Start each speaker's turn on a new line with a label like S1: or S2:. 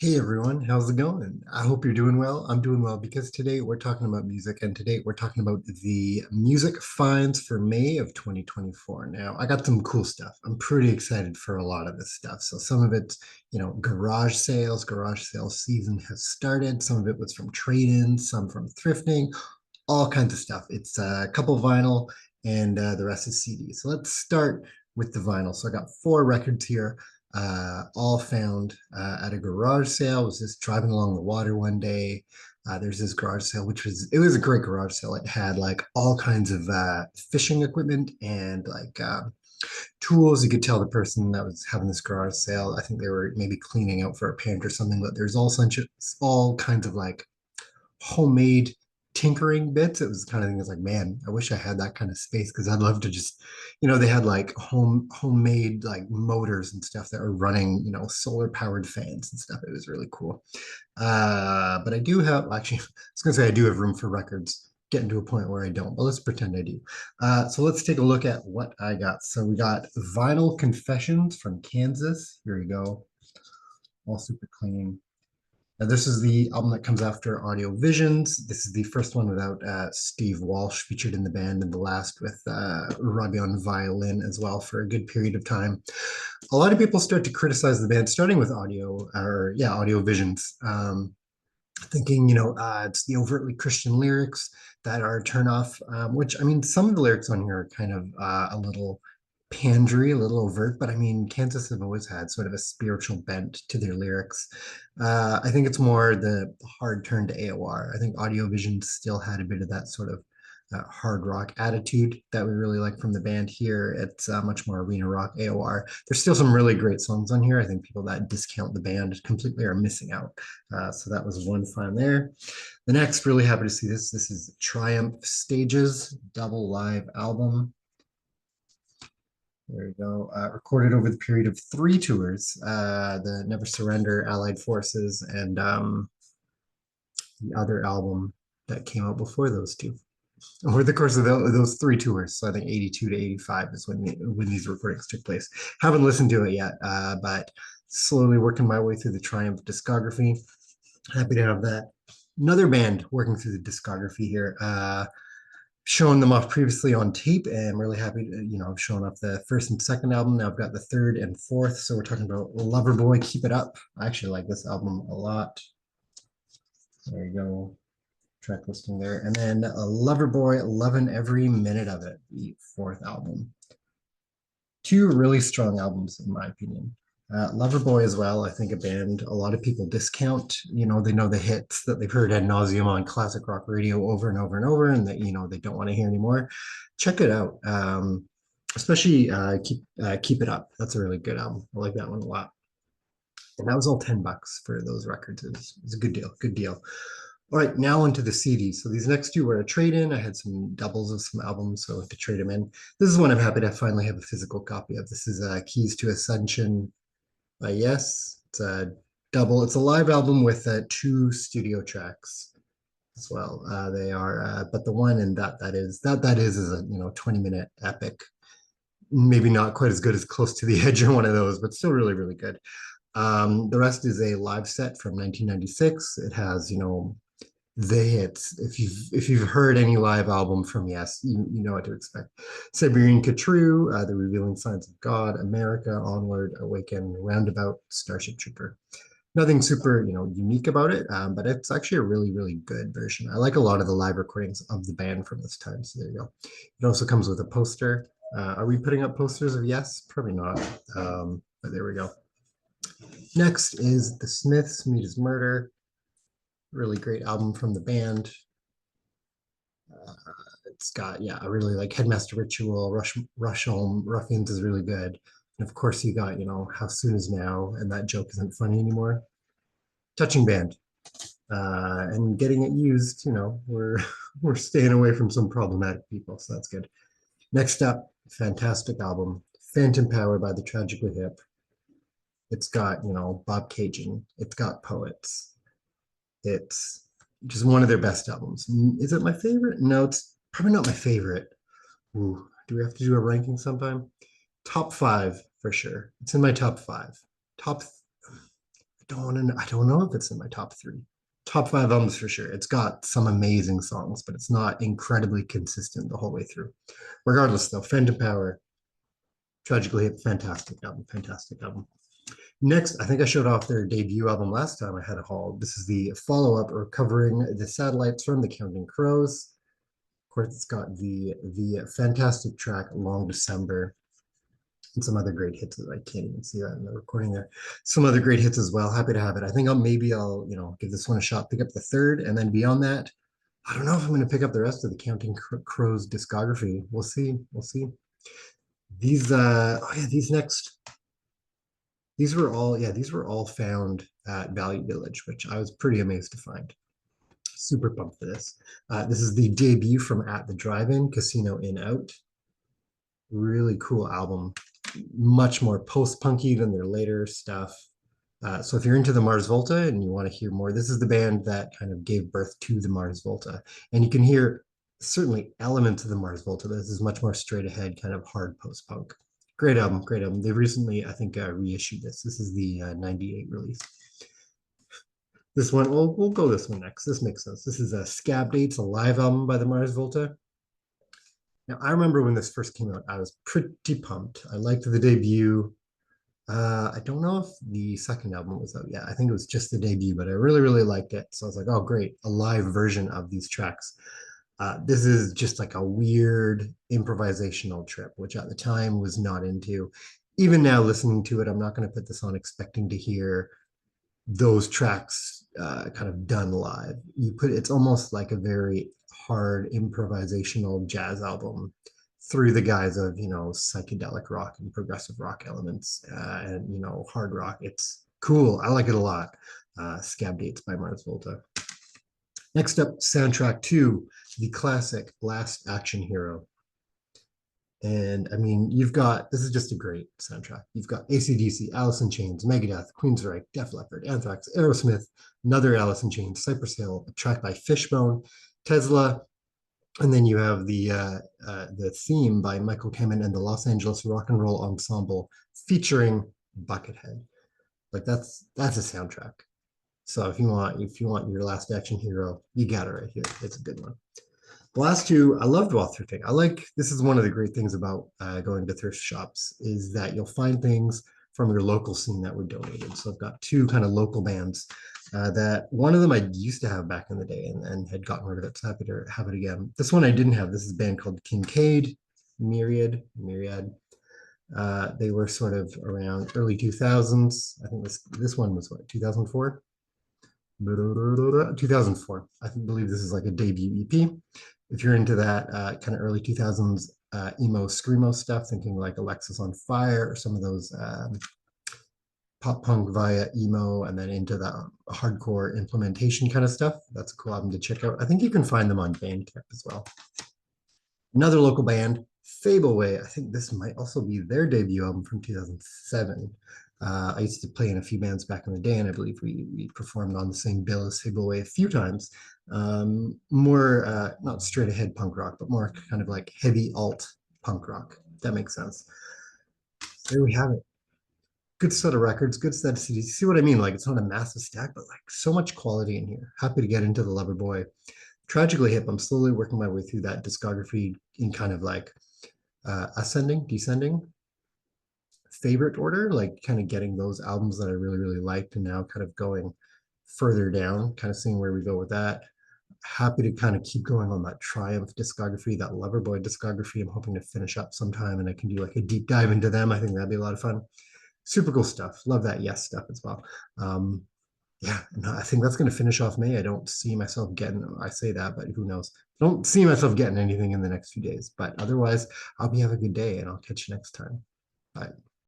S1: Hey everyone, how's it going? I hope you're doing well. I'm doing well because today we're talking about music, and today we're talking about the music finds for May of 2024. Now, I got some cool stuff. I'm pretty excited for a lot of this stuff. So some of it's, garage sales. Garage sales season has started. Some of it was from trade-ins, some from thrifting, all kinds of stuff. It's a couple vinyl and the rest is CD. So let's start with the vinyl. So I got four records here, all found at a garage sale. I was just driving along the water one day. There's this garage sale, it was a great garage sale. It had like all kinds of fishing equipment and like tools. You could tell the person that was having this garage sale, I think they were maybe cleaning out for a parent or something, but there's all kinds of like homemade tinkering bits. It was the kind of thing that's like, man, I wish I had that kind of space because I'd love to just, they had like homemade like motors and stuff that were running, solar powered fans and stuff. It was really cool. But I do have actually, I was gonna say I do have room for records. Getting to a point where I don't, but let's pretend I do. So let's take a look at what I got. So we got Vinyl Confessions from Kansas. Here we go. All super clean. Now, this is the album that comes after Audio Visions. This is the first one without Steve Walsh featured in the band, and the last with Robbie on violin as well for a good period of time. A lot of people start to criticize the band, starting with Audio Visions, thinking, it's the overtly Christian lyrics that are a turnoff, which I mean, some of the lyrics on here are kind of a little pandery, a little overt, but I mean, Kansas have always had sort of a spiritual bent to their lyrics. I think it's more the hard turn to AOR. I think Audiovision still had a bit of that sort of hard rock attitude that we really like from the band here. It's much more arena rock AOR. There's still some really great songs on here. I think people that discount the band completely are missing out. So that was one fun there. The next, really happy to see this. This is Triumph Stages double live album. There you go. Recorded over the period of three tours, the Never Surrender, Allied Forces, and the other album that came out before those two. Over the course of those three tours, so I think 82 to 85 is when these recordings took place. Haven't listened to it yet, but slowly working my way through the Triumph discography. Happy to have that. Another band working through the discography here. Shown them off previously on tape, and I'm really happy to, I've shown off the first and second album. Now I've got the third and fourth. So we're talking about Loverboy, Keep It Up. I actually like this album a lot. There you go. Track listing there. And then Loverboy, Loving Every Minute of It, the fourth album. Two really strong albums, in my opinion. Loverboy as well, I think a band a lot of people discount. They know the hits that they've heard ad nauseum on classic rock radio over and over and over, and that they don't want to hear anymore. Check it out. Especially Keep It Up. That's a really good album. I like that one a lot. And that was all $10 for those records. It's a good deal. Good deal. All right, now onto the CDs. So these next two were a trade-in. I had some doubles of some albums, so to trade them in. This is one I'm happy to finally have a physical copy of. This is Keys to Ascension by Yes. It's a double. It's a live album with two studio tracks as well. They are, but the one in that is a 20-minute epic. Maybe not quite as good as Close to the Edge or one of those, but still really, really good. The rest is a live set from 1996. It has, the hits. If you've heard any live album from Yes, you know what to expect. Siberian Catru, The Revealing Signs of God, America, Onward, Awaken, Roundabout, Starship Trooper. Nothing super, unique about it, but it's actually a really, really good version. I like a lot of the live recordings of the band from this time. So there you go. It also comes with a poster. Are we putting up posters of Yes? Probably not. But there we go. Next is The Smiths Meet His Murder. Really great album from the band. Uh, it's got, yeah, I really like Headmaster Ritual, Rush Home, Ruffians is really good. And of course, you got, How Soon Is Now, and That Joke Isn't Funny Anymore. Touching band. And getting it used, we're we're staying away from some problematic people, so that's good. Next up, fantastic album, Phantom Power by the Tragically Hip. It's got, Bob Cajun. It's got Poets. It's just one of their best albums. Is it my favorite? No, it's probably not my favorite. Ooh, do we have to do a ranking sometime? Top five for sure. It's in my top five. Top I don't know if it's in my top three. Top five albums for sure. It's got some amazing songs, but it's not incredibly consistent the whole way through. Regardless, though, Phantom Power, Tragically Hip, fantastic album, fantastic album. Next, I think I showed off their debut album last time I had a haul. This is the follow-up Recovering the Satellites from the Counting Crows. Of course, it's got the fantastic track Long December and some other great hits that I can't even see that in the recording there. Some other great hits as well. Happy to have it. I think I'll give this one a shot, pick up the third, and then beyond that, I don't know if I'm going to pick up the rest of the Counting Crows discography. We'll see. We'll see. These next these were all found at Value Village, which I was pretty amazed to find. Super pumped for this. This is the debut from At the Drive-In, Casino In Out. Really cool album. Much more post-punky than their later stuff. So if you're into the Mars Volta and you want to hear more, this is the band that kind of gave birth to the Mars Volta. And you can hear certainly elements of the Mars Volta. This is much more straight ahead, kind of hard post-punk. Great album, great album. They've recently, I think, reissued this. This is the 98 release. This one, we'll go this one next. This makes sense. This is a Scab Dates, a live album by the Mars Volta. Now, I remember when this first came out, I was pretty pumped. I liked the debut. I don't know if the second album was out yet. I think it was just the debut, but I really, really liked it. So I was like, oh, great, a live version of these tracks. This is just like a weird improvisational trip, which at the time was not into. Even now, listening to it, I'm not going to put this on expecting to hear those tracks kind of done live. It's almost like a very hard improvisational jazz album through the guise of psychedelic rock and progressive rock elements and hard rock. It's cool. I like it a lot. Scab Dates by Mars Volta. Next up, soundtrack 2, the classic Last Action Hero. And I mean, this is just a great soundtrack. You've got AC/DC, Alice in Chains, Megadeth, Queensryche, Def Leppard, Anthrax, Aerosmith, another Alice in Chains, Cypress Hill, a track by Fishbone, Tesla, and then you have the theme by Michael Kamen and the Los Angeles Rock and Roll Ensemble featuring Buckethead. Like that's a soundtrack. So if you want your Last Action Hero, you got it right here. It's a good one. The last two, I loved while thrifting. This is one of the great things about going to thrift shops is that you'll find things from your local scene that were donated. So I've got two kind of local bands that one of them I used to have back in the day and had gotten rid of it. So happy to have it again. This one I didn't have. This is a band called Kincaid, Myriad. They were sort of around early 2000s. I think this one was what, 2004? 2004. I believe this is like a debut EP. If you're into that kind of early 2000s emo screamo stuff, thinking like Alexis on Fire or some of those pop punk via emo and then into the hardcore implementation kind of stuff, that's a cool album to check out. I think you can find them on Bandcamp as well. Another local band, Fableway. I think this might also be their debut album from 2007. I used to play in a few bands back in the day, and I believe we performed on the same bill as Fableway a few times. More not straight ahead punk rock, but more kind of like heavy alt punk rock. That makes sense. There we have it. Good set of records, good set of CDs. See what I mean? Like it's not a massive stack, but like so much quality in here. Happy to get into the Loverboy. Tragically Hip. I'm slowly working my way through that discography in kind of like ascending, descending favorite order, like kind of getting those albums that I really, really liked and now kind of going further down, kind of seeing where we go with that. Happy to kind of keep going on that Triumph discography, that Loverboy discography. I'm hoping to finish up sometime and I can do like a deep dive into them. I think that'd be a lot of fun. Super cool stuff. Love that Yes stuff as well. Yeah, no, I think that's going to finish off May. I don't see myself getting, I say that, but who knows? I don't see myself getting anything in the next few days. But otherwise, I'll be have a good day and I'll catch you next time. Bye.